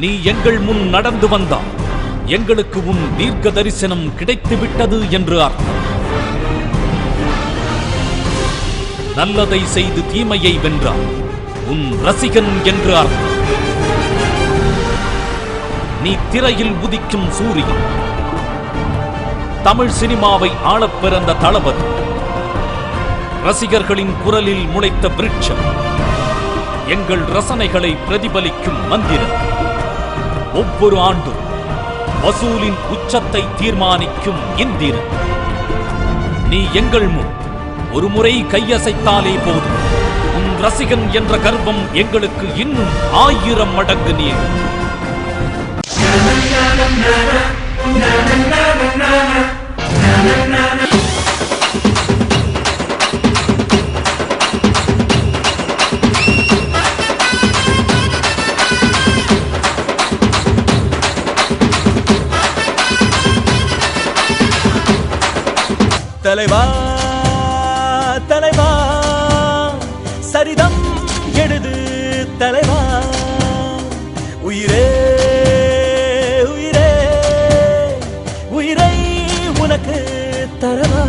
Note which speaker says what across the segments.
Speaker 1: நீ எங்கள் முன் நடந்து வந்தால் எங்களுக்கு உன் தீர்க்க தரிசனம் கிடைத்துவிட்டது என்று அர்த்தம். நல்லதை செய்து தீமையை வென்றால் உன் ரசிகன் என்று அர்த்தம். நீ திரையில் உதிக்கும் சூரியன், தமிழ் சினிமாவை ஆளப் பிறந்த தளபதி, ரசிகர்களின் குரலில் முளைத்த விருட்சம், எங்கள் ரசனைகளை பிரதிபலிக்கும் மந்திரம். ஒவ்வொரு ஆண்டும் வசூலின் உச்சத்தை தீர்மானிக்கும் இந்திரன். நீ எங்கள் முன் ஒரு முறை கையசைத்தாலே போதும், உன் ரசிகன் என்ற கர்வம் எங்களுக்கு இன்னும் 1000 மடங்கு நீர்.
Speaker 2: தலைவா தலைவா சரிதம் எழுது தலைவா, உயிரே உயிரே உயிரை உனக்கு தரவா.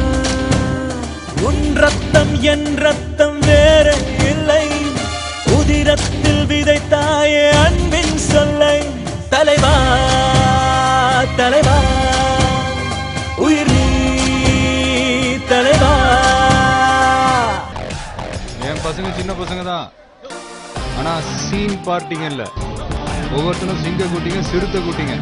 Speaker 2: உன் ரத்தம் என் ரத்தம் வேற இல்லை, உதிரத்தில் விதைத்தாயே அன்பின் சொல்லை. தலைவா தலைவா உயிர் தலைவா.
Speaker 3: என் பசங்க சின்ன பசங்க தான், ஆனா சீன் பார்ட்டிங்க இல்ல. ஒவ்வொருத்தரும் சிங்க கூட்டிங்க, சிறுத்தை கூட்டிங்க.